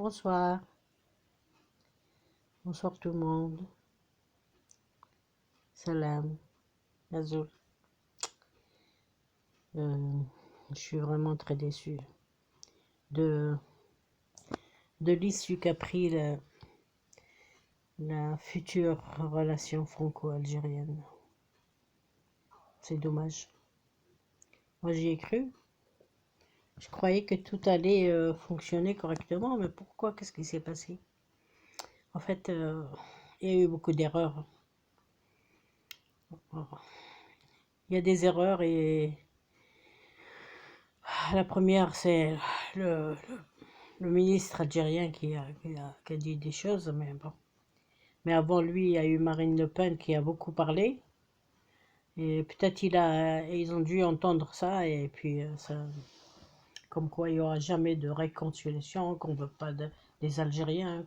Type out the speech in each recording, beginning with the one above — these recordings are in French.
Bonsoir, bonsoir tout le monde. Salam, Azul. Je suis vraiment très déçue de, de l'issue qu'a pris la future relation franco-algérienne. C'est dommage. Moi j'y ai cru. Je croyais que tout allait fonctionner correctement, mais pourquoi? Qu'est-ce qui s'est passé? En fait, il y a eu beaucoup d'erreurs. Il y a des erreurs et la première, c'est le, le ministre algérien qui a dit des choses, mais bon. Mais avant lui, il y a eu Marine Le Pen qui a beaucoup parlé. Et peut-être ils ont dû entendre ça, et puis ça, comme quoi il n'y aura jamais de réconciliation, qu'on ne veut pas des Algériens.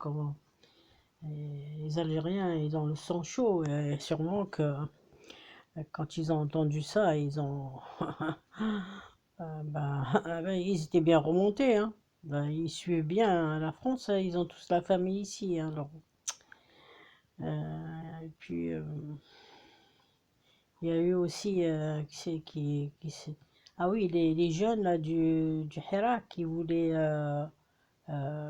Et les Algériens, ils ont le sang chaud, et sûrement que quand ils ont entendu ça, ils ont... ils étaient bien remontés, hein. Ils suivent bien la France, hein, ils ont tous la famille ici, hein, alors. Et puis, il y a eu aussi, ah oui, les jeunes là, du Hira qui voulaient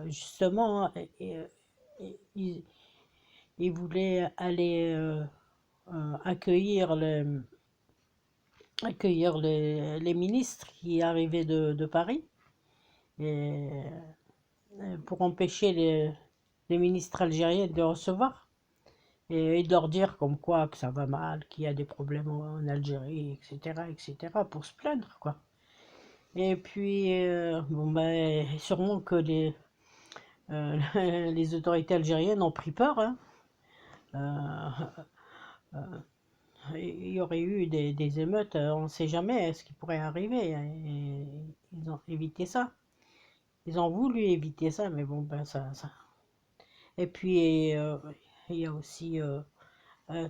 justement, ils, ils voulaient aller accueillir les ministres qui arrivaient de Paris, et, pour empêcher les ministres algériens de les recevoir. Et de leur dire comme quoi que ça va mal, qu'il y a des problèmes en Algérie, etc., pour se plaindre, quoi. Et puis, bon, ben, sûrement que les autorités algériennes ont pris peur, hein. Il y aurait eu des émeutes, on ne sait jamais ce qui pourrait arriver, hein, et ils ont évité ça. Ils ont voulu éviter ça, mais bon, ben, ça. Et puis, il y a aussi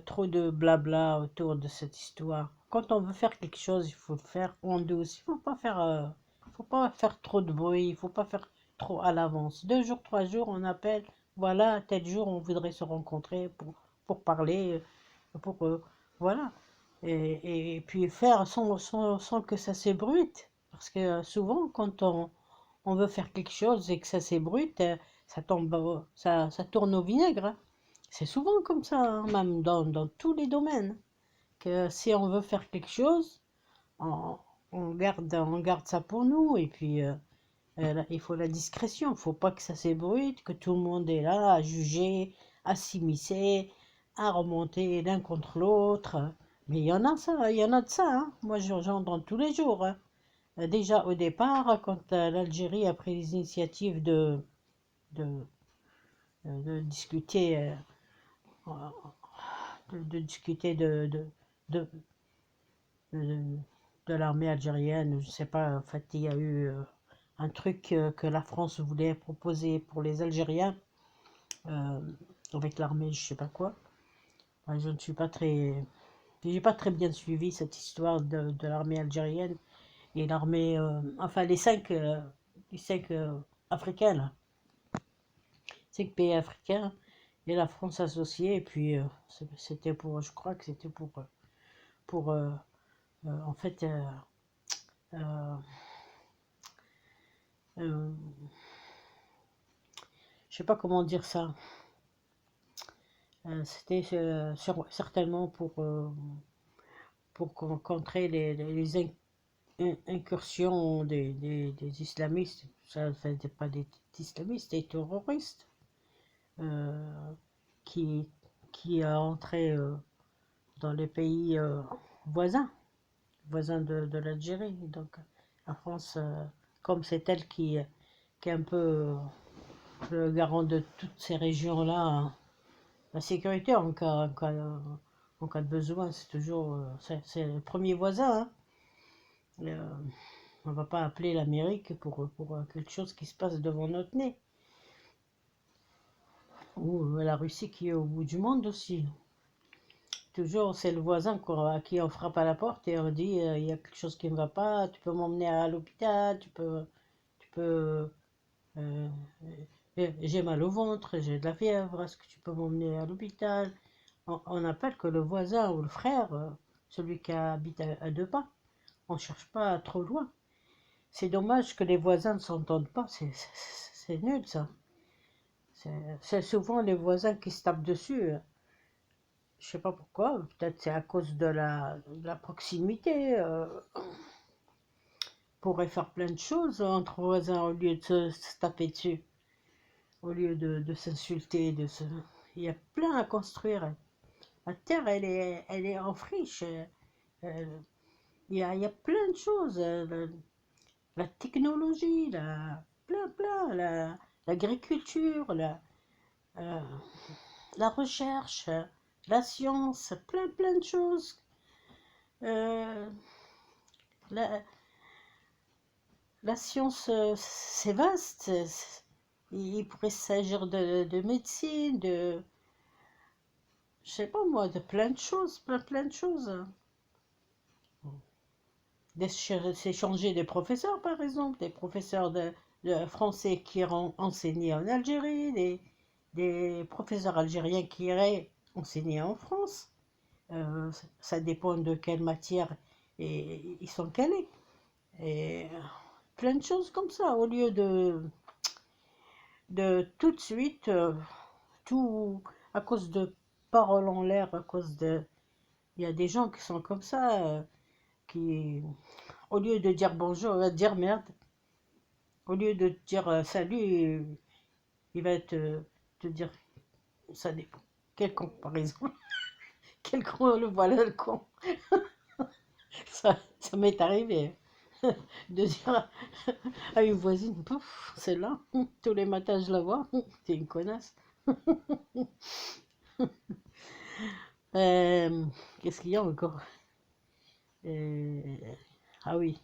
trop de blabla autour de cette histoire. Quand on veut faire quelque chose, il faut le faire en douce. Faut pas faire trop de bruit. Il faut pas faire trop à l'avance. 2 jours, 3 jours, on appelle. Voilà, tel jour, on voudrait se rencontrer pour parler, pour voilà. Et puis faire sans que ça s'ébruite. Parce que souvent, quand on veut faire quelque chose et que ça s'ébruite, ça tombe, ça tourne au vinaigre, hein. C'est souvent comme ça, hein, même dans tous les domaines, que si on veut faire quelque chose, on, on garde ça pour nous, et puis il faut la discrétion, il ne faut pas que ça s'ébruite, que tout le monde est là à juger, à s'immiscer, à remonter l'un contre l'autre. Mais il y en a ça, il y en a de ça, hein. Moi j'entends tous les jours, hein. Déjà au départ, quand l'Algérie a pris les initiatives de, de discuter de discuter de, de, de l'armée algérienne. Je sais pas, en fait, il y a eu un truc que la France voulait proposer pour les Algériens, euh, avec l'armée, je sais pas quoi. Moi, je ne suis pas très... J'ai pas très bien suivi cette histoire de l'armée algérienne et l'armée... enfin, les cinq africains, là. 5 pays africains et la France associée. Et puis, c'était pour... Je crois que c'était pour en fait, euh, euh, je sais pas comment dire ça. C'était certainement pour contrer les incursions des islamistes. Ça n'était pas des islamistes, des terroristes euh, qui, qui entraient dans les pays voisins de l'Algérie. Donc, la France, comme c'est elle qui est un peu le garant de toutes ces régions-là, hein. La sécurité en cas de besoin, c'est toujours c'est le premier voisin, hein. Euh, on ne va pas appeler l'Amérique pour quelque chose qui se passe devant notre nez. Ou la Russie qui est au bout du monde aussi. Toujours, c'est le voisin à qui on frappe à la porte et on dit il y a quelque chose qui ne va pas, tu peux m'emmener à l'hôpital, tu peux euh, J'ai mal au ventre, j'ai de la fièvre, est-ce que tu peux m'emmener à l'hôpital? On appelle que le voisin ou le frère, celui qui habite à 2 pas. On ne cherche pas trop loin. C'est dommage que les voisins ne s'entendent pas, c'est nul ça. C'est souvent les voisins qui se tapent dessus. Je sais pas pourquoi, peut-être c'est à cause de la proximité. On pourrait faire plein de choses entre voisins au lieu de se taper dessus, au lieu de s'insulter, Il y a plein à construire. La terre, elle est en friche. Il y a plein de choses. La technologie, plein, l'agriculture, euh, la recherche, la science, plein de choses. Euh, la, la science, c'est vaste. Il pourrait s'agir de médecine, je sais pas moi, de plein de choses, plein de choses. S'échanger des professeurs, par exemple, des professeurs de français qui iront enseigner en Algérie, des professeurs algériens qui iraient enseigner en France. Ça dépend de quelle matière et ils sont calés. Et plein de choses comme ça, au lieu de tout de suite, tout à cause de paroles en l'air, à cause de... Il y a des gens qui sont comme ça, qui, au lieu de dire bonjour, il va te dire merde. Au lieu de te dire salut, il va te dire ça dépend. Quel con, par exemple. Quel con, le voilà le con. Ça m'est arrivé de dire à une voisine, pouf, c'est là, tous les matins je la vois, c'est une connasse. Qu'est-ce qu'il y a encore? Ah oui,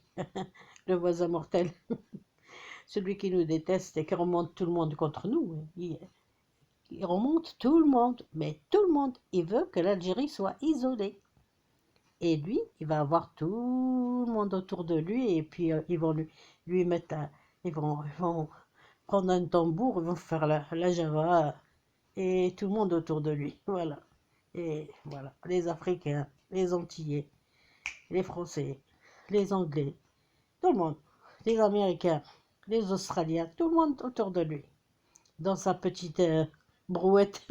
le voisin mortel, celui qui nous déteste et qui remonte tout le monde contre nous. Il remonte tout le monde, mais tout le monde, il veut que l'Algérie soit isolée. Et lui, il va avoir tout le monde autour de lui et puis ils vont lui mettre ils vont prendre un tambour, ils vont faire la Java et tout le monde autour de lui. Voilà. Et voilà, les Africains, les Antillais, les Français, les Anglais, tout le monde, les Américains, les Australiens, tout le monde autour de lui, dans sa petite brouette.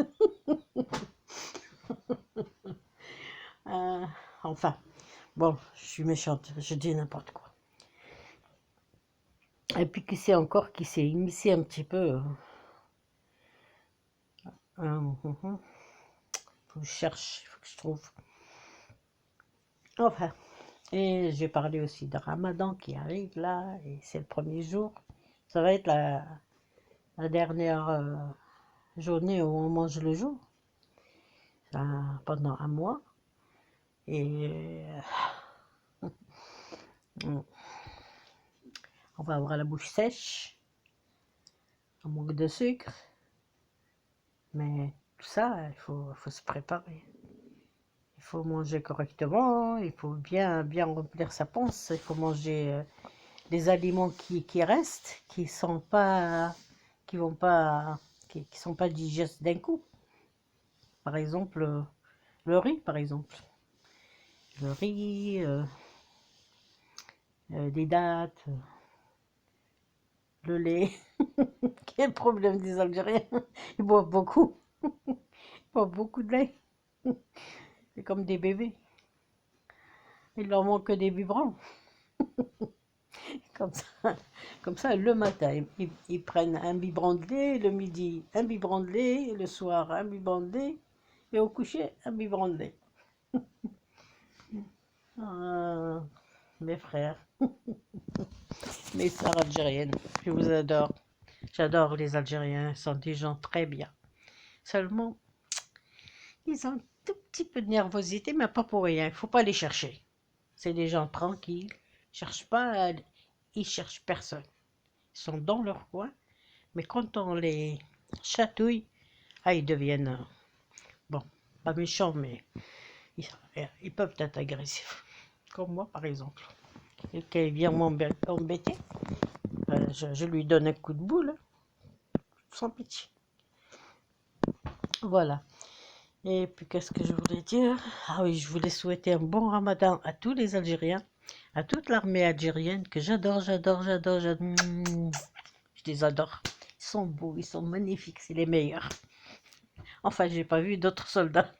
Euh, enfin, bon, je suis méchante, je dis n'importe quoi. Et puis qui c'est encore qui s'est immiscé un petit peu. Faut que je cherche, faut que je trouve. Enfin, et j'ai parlé aussi de Ramadan qui arrive là, et c'est le premier jour. Ça va être la dernière journée où on mange le jour, pendant un mois. Et on va avoir la bouche sèche, un manque de sucre. Mais tout ça, il faut se préparer. Il faut manger correctement, il faut bien remplir sa panse, il faut manger des aliments qui restent, qui vont pas, qui sont pas digestes d'un coup. Par exemple, le riz, par exemple. Le riz, des dattes, le lait. Quel problème des Algériens? Ils boivent beaucoup. Ils boivent beaucoup de lait. C'est comme des bébés. Il leur manque que des biberons. Comme ça, comme ça, le matin, ils prennent un biberon de lait, le midi, un biberon de lait, le soir, un biberon de lait, et au coucher, un biberon de lait. Ah, mes frères, mes sœurs algériennes, je vous adore. J'adore les Algériens, ils sont des gens très bien. Seulement, ils ont un tout petit peu de nervosité, mais pas pour rien, il ne faut pas les chercher. C'est des gens tranquilles, ils cherchent personne. Ils sont dans leur coin, mais quand on les chatouille, ils deviennent, bon, pas méchants, mais ils peuvent être agressifs. Comme moi, par exemple. Quelqu'un vient m'embêter, je lui donne un coup de boule. sans pitié. Voilà. Et puis, qu'est-ce que je voulais dire? Ah oui, je voulais souhaiter un bon ramadan à tous les Algériens, à toute l'armée algérienne que j'adore, j'adore. Je les adore. Ils sont beaux, ils sont magnifiques, c'est les meilleurs. Enfin, j'ai pas vu d'autres soldats.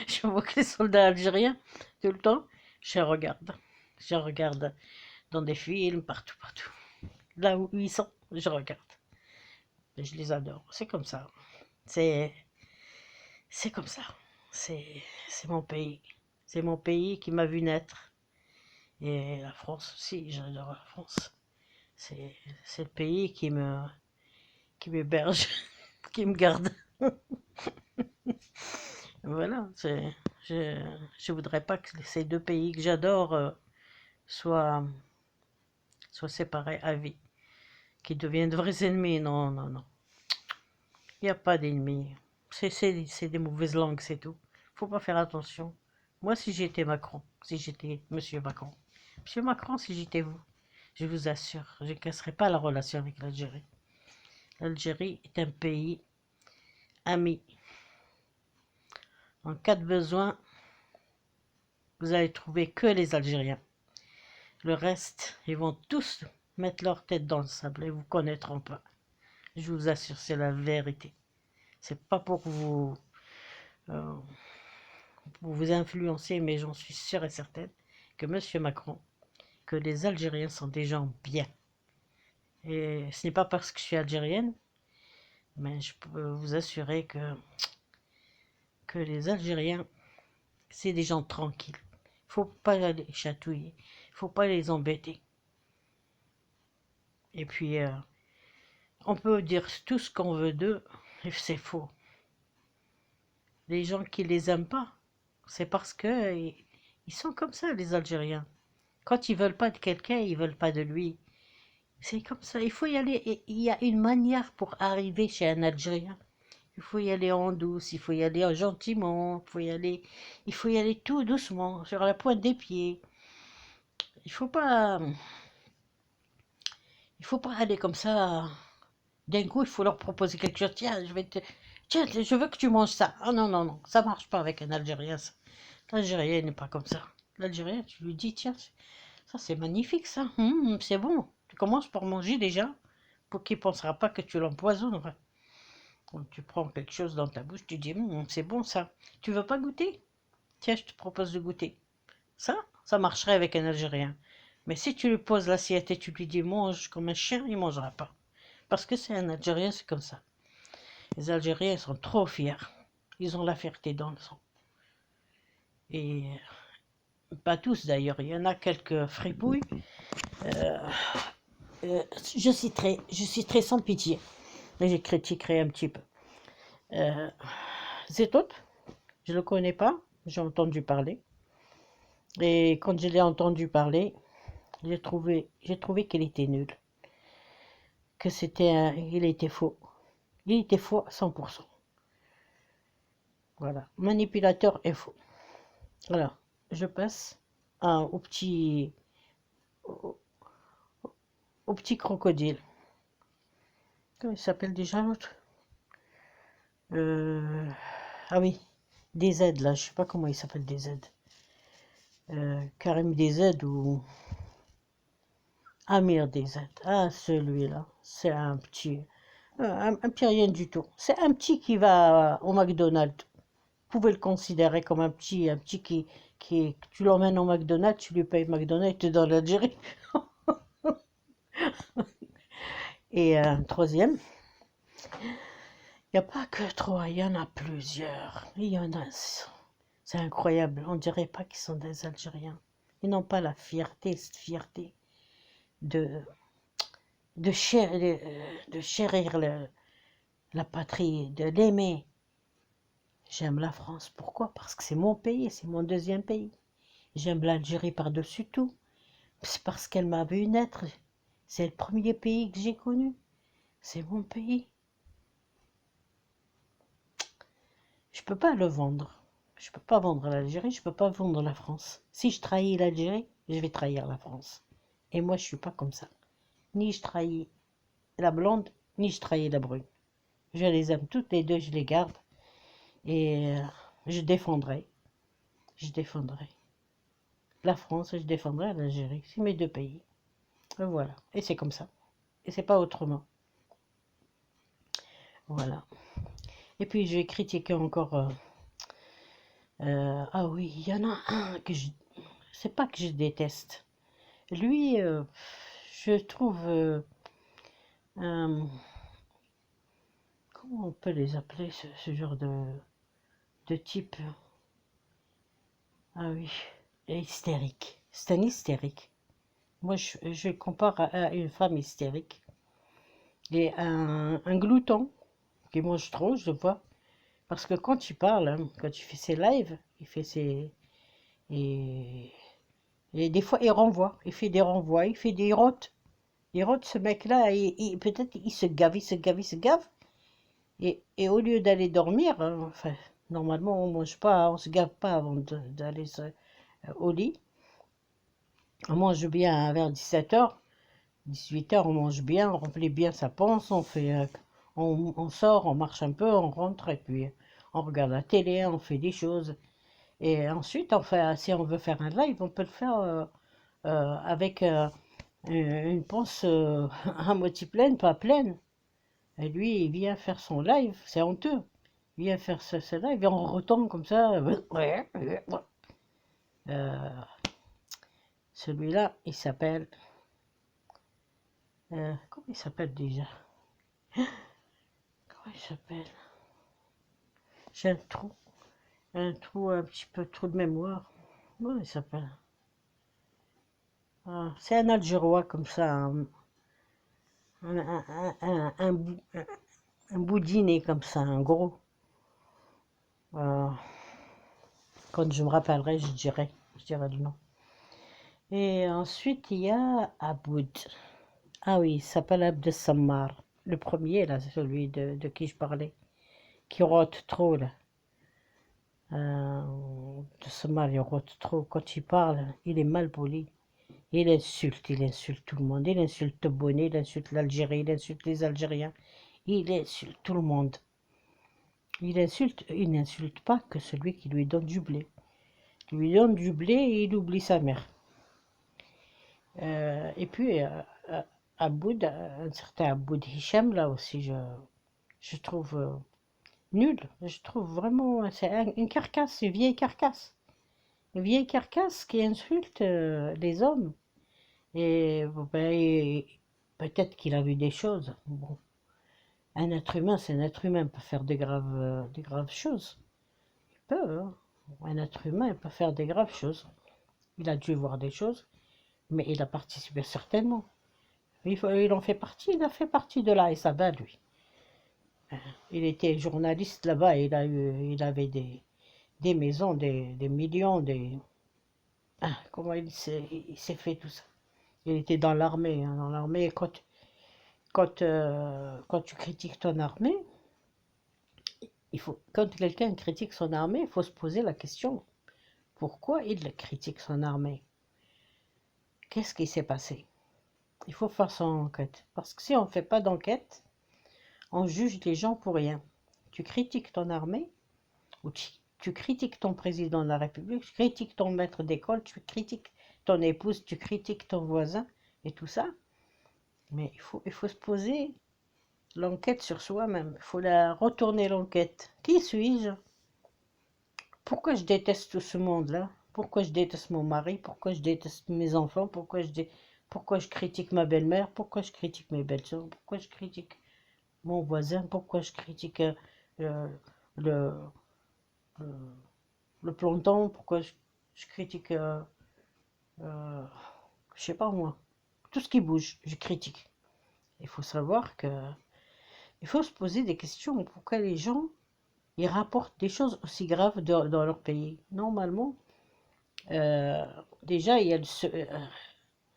Je vois que les soldats algériens, tout le temps, je regarde. Je regarde dans des films, partout, partout. Là où ils sont, je regarde. Et je les adore. C'est comme ça. C'est c'est comme ça. C'est mon pays. C'est mon pays qui m'a vu naître. Et la France aussi, j'adore la France. C'est c'est le pays qui m'héberge, qui me garde. Voilà, je je voudrais pas que ces deux pays que j'adore soient soient séparés à vie, qu'ils deviennent de vrais ennemis. Non, non, non. Il n'y a pas d'ennemis. C'est des mauvaises langues, c'est tout. Faut pas faire attention. Moi, si j'étais Macron, si j'étais Monsieur Macron, si j'étais vous, je vous assure, je ne casserais pas la relation avec l'Algérie. L'Algérie est un pays ami. En cas de besoin, vous allez trouver que les Algériens. Le reste, ils vont tous mettre leur tête dans le sable et vous connaîtront pas. Je vous assure, c'est la vérité. C'est pas euh, pour vous influencer, mais j'en suis sûre et certaine que Monsieur Macron, que les Algériens sont des gens bien. Et ce n'est pas parce que je suis algérienne, mais je peux vous assurer que les Algériens, c'est des gens tranquilles. Il faut pas les chatouiller, il faut pas les embêter. Et puis, on peut dire tout ce qu'on veut d'eux, et c'est faux. Les gens qui les aiment pas, c'est parce que ils sont comme ça, les Algériens. Quand ils veulent pas de quelqu'un, ils veulent pas de lui. C'est comme ça, il faut y aller. Et il y a une manière pour arriver chez un Algérien. Il faut y aller en douce, il faut y aller gentiment, il faut y aller tout doucement, sur la pointe des pieds. Il faut pas, il faut pas aller comme ça. D'un coup, il faut leur proposer quelque chose. Tiens, je veux que tu manges ça. Ah non, non, non, ça marche pas avec un Algérien. Ça. L'Algérien n'est pas comme ça. L'Algérien, tu lui dis, tiens, ça c'est magnifique ça. C'est bon. Tu commences par manger déjà, pour qu'il ne pensera pas que tu l'empoisonneras. Quand tu prends quelque chose dans ta bouche, tu dis, c'est bon ça. Tu veux pas goûter? Tiens, je te propose de goûter. Ça marcherait avec un Algérien. Mais si tu lui poses l'assiette et tu lui dis, mange comme un chien, il ne mangera pas. Parce que c'est un Algérien, c'est comme ça. Les Algériens sont trop fiers. Ils ont la fierté dans le sang. Et pas tous d'ailleurs, il y en a quelques fripouilles. Euh, je citerai sans pitié. Mais j'ai critiquerai un petit peu. Zetot, je ne le connais pas, j'ai entendu parler. Et quand je l'ai entendu parler, j'ai trouvé qu'il était nul. Que il était faux. Il était faux à 100%. Voilà, manipulateur et faux. Voilà, je passe au, au petit crocodile. Comment il s'appelle déjà l'autre? Ah oui, DZ là, je sais pas comment il s'appelle DZ. Karim DZ ou Amir DZ. Ah, celui-là, c'est un petit, un petit rien du tout. C'est un petit qui va au McDonald's. Vous pouvez le considérer comme un petit tu l'emmènes au McDonald's, tu lui payes McDonald's, tu dans l'Algérie. Et un troisième, il n'y a pas que trois, il y en a plusieurs. Il y en a, c'est incroyable, on dirait pas qu'ils sont des Algériens. Ils n'ont pas la fierté, cette fierté de, de chérir la patrie, de l'aimer. J'aime la France, pourquoi? Parce que c'est mon pays, c'est mon deuxième pays. J'aime l'Algérie par-dessus tout. C'est parce qu'elle m'a vu naître. C'est le premier pays que j'ai connu. C'est mon pays. Je ne peux pas le vendre. Je ne peux pas vendre l'Algérie, je ne peux pas vendre la France. Si je trahis l'Algérie, je vais trahir la France. Et moi, je ne suis pas comme ça. Ni je trahis la blonde, ni je trahis la brune. Je les aime toutes les deux, je les garde. Et je défendrai. Je défendrai la France, je défendrai l'Algérie. C'est mes deux pays. Et voilà. Et c'est comme ça. Et c'est pas autrement. Voilà. Et puis je vais critiquer encore. Ah oui, il y en a un que je. C'est pas que je déteste. Lui, je trouve. Euh, comment on peut les appeler, ce genre de type? Ah oui, hystérique. C'est un hystérique. Moi, je le compare à une femme hystérique. Et un glouton qui mange trop, je le vois. Parce que quand il parle, hein, quand il fait ses lives, il fait ses. Et, et des fois, il renvoie. Il fait des renvois, il fait des rotes. Il rote, ce mec-là, peut-être il se gave, il se gave, il se gave. Et au lieu d'aller dormir, hein, enfin, normalement, on mange pas, on se gave pas avant d'aller au lit. On mange bien vers 17h. 18h, on mange bien, on remplit bien sa panse, on sort, on marche un peu, on rentre et puis on regarde la télé, on fait des choses. Et ensuite, si on veut faire un live, on peut le faire avec une panse à moitié pleine, pas pleine. Et lui, il vient faire son live, c'est honteux. Il vient faire ce live et on retombe comme ça. Euh, Celui-là, il s'appelle. Comment il s'appelle déjà? Comment il s'appelle? J'ai un petit peu trop de mémoire. Comment il s'appelle? Ah, c'est un Algérois comme ça, un boudiné comme ça, un gros. Euh, Quand je me rappellerai, je dirai le nom. Et ensuite, il y a Aboud. Ah oui, il s'appelle Abd Sammar. Le premier, là, c'est celui de qui je parlais, qui rote trop, là. De Sammar, il rote trop. Quand il parle, il est mal poli. Il insulte tout le monde. Il insulte Bonnet, il insulte l'Algérie, il insulte les Algériens. Il insulte tout le monde. Il n'insulte pas que celui qui lui donne du blé. Il lui donne du blé et il oublie sa mère. Et puis, Aboud, un certain Aboud Hicham, là aussi, je trouve nul. Je trouve vraiment, c'est une carcasse, une vieille carcasse. Une vieille carcasse qui insulte les hommes. Et, bon, ben, peut-être qu'il a vu des choses. Bon, un être humain, c'est un être humain, il peut faire des graves choses. Il peut, hein. Un être humain, il peut faire des graves choses. Il a dû voir des choses, mais il a participé certainement. Il en fait partie, il a fait partie de la SABA, lui. Il était journaliste là-bas, il avait des maisons, des millions, Ah, comment il s'est fait tout ça? Il était dans l'armée, hein. Dans l'armée, quand tu critiques ton armée, quand quelqu'un critique son armée, il faut se poser la question, pourquoi il critique son armée? Qu'est-ce qui s'est passé? Il faut faire son enquête. Parce que si on ne fait pas d'enquête, on juge les gens pour rien. Tu critiques ton armée, ou tu critiques ton président de la République, tu critiques ton maître d'école, tu critiques ton épouse, tu critiques ton voisin, et tout ça. Mais il faut se poser l'enquête sur soi-même. Il faut la retourner l'enquête. Qui suis-je? Pourquoi je déteste tout ce monde-là? Pourquoi je déteste mon mari? Pourquoi je déteste mes enfants? Pourquoi je critique ma belle-mère? Pourquoi je critique mes belles-sœurs? Pourquoi je critique mon voisin? Pourquoi je critique euh, le, le, le planton? Pourquoi je critique, euh, je sais pas moi, tout ce qui bouge, je critique. Il faut savoir que, il faut se poser des questions. Pourquoi les gens, ils rapportent des choses aussi graves dans leur pays? Normalement, euh, déjà, il y a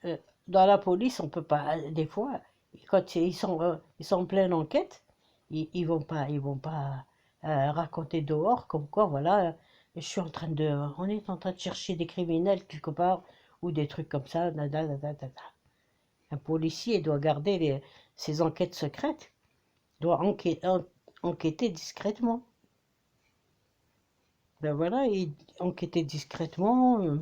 euh, dans la police, on peut pas, des fois, quand ils sont en pleine enquête, ils vont pas raconter dehors comme quoi, voilà, on est en train de chercher des criminels quelque part ou des trucs comme ça. Un policier doit garder ses enquêtes secrètes, doit enquêter discrètement. Ben voilà, et enquêter discrètement.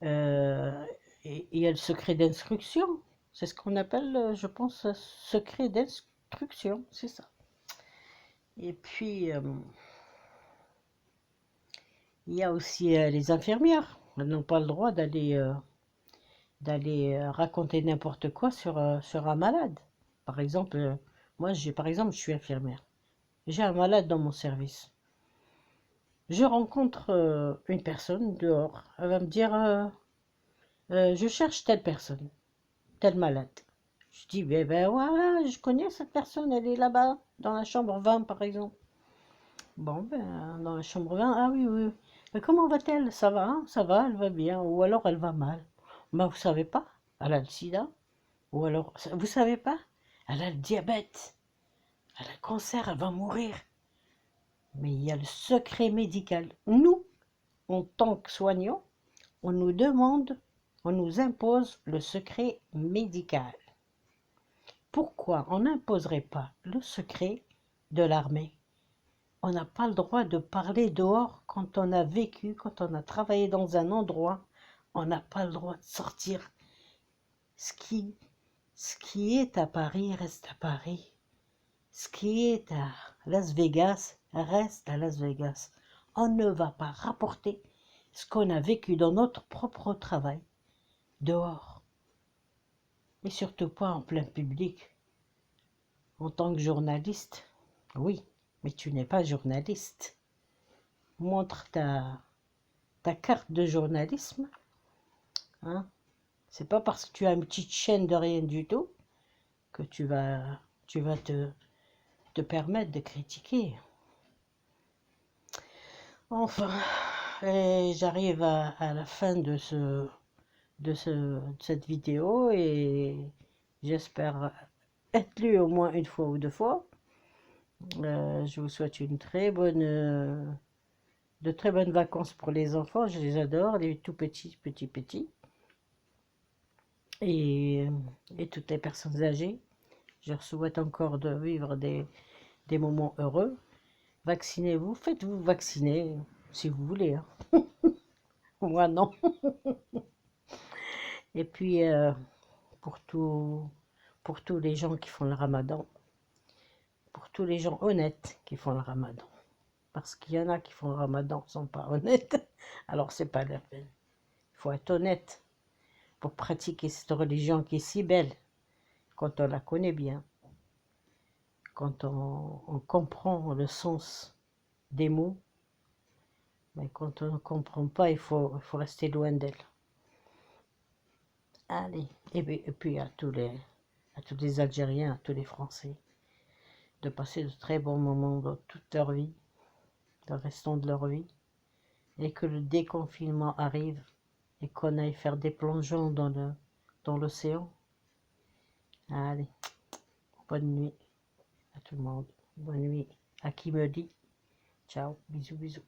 Euh, et il y a le secret d'instruction. C'est ce qu'on appelle, je pense, secret d'instruction, c'est ça. Et puis, il y a aussi les infirmières. Elles n'ont pas le droit d'aller raconter n'importe quoi sur un malade. Par exemple, par exemple, je suis infirmière. J'ai un malade dans mon service. Je rencontre une personne dehors. Elle va me dire, je cherche telle personne, tel malade. Je dis, ben voilà, je connais cette personne, elle est là-bas, dans la chambre 20 par exemple. Bon, ben, dans la chambre 20, ah oui, oui. Mais comment va-t-elle? Ça va, hein? Ça va, elle va bien. Ou alors elle va mal. Ben, vous savez pas, elle a le sida. Ou alors, vous savez pas, elle a le diabète. Elle a le cancer, elle va mourir. Mais il y a le secret médical. Nous, en tant que soignants, on nous demande, on nous impose le secret médical. Pourquoi on n'imposerait pas le secret de l'armée? On n'a pas le droit de parler dehors quand on a vécu, quand on a travaillé dans un endroit. On n'a pas le droit de sortir. Ce qui est à Paris reste à Paris. Ce qui est à Las Vegas reste à Las Vegas. On ne va pas rapporter ce qu'on a vécu dans notre propre travail dehors. Et surtout pas en plein public. En tant que journaliste, oui, mais tu n'es pas journaliste. Montre ta carte de journalisme. Hein. C'est pas parce que tu as une petite chaîne de rien du tout que tu vas te permettre de critiquer. Enfin, j'arrive à la fin de cette vidéo et j'espère être lu au moins une fois ou deux fois. Je vous souhaite de très bonnes vacances pour les enfants. Je les adore, les tout petits, petits, petits. Et, et toutes les personnes âgées. Je leur souhaite encore de vivre des moments heureux. Vaccinez-vous, faites-vous vacciner si vous voulez. Hein. Moi, non. Et puis, pour, pour tous les gens qui font le ramadan, pour tous les gens honnêtes qui font le ramadan. Parce qu'il y en a qui font le ramadan qui ne sont pas honnêtes. Alors, c'est pas la peine. Il faut être honnête pour pratiquer cette religion qui est si belle quand on la connaît bien, quand on comprend le sens des mots. Mais quand on ne comprend pas, il faut rester loin d'elle. Allez, et puis à tous les Algériens, à tous les Français, de passer de très bons moments dans toute leur vie, le restant de leur vie, et que le déconfinement arrive et qu'on aille faire des plongeons dans l'océan. Allez, bonne nuit à tout le monde. Bonne nuit à qui me dit. Ciao, bisous, bisous.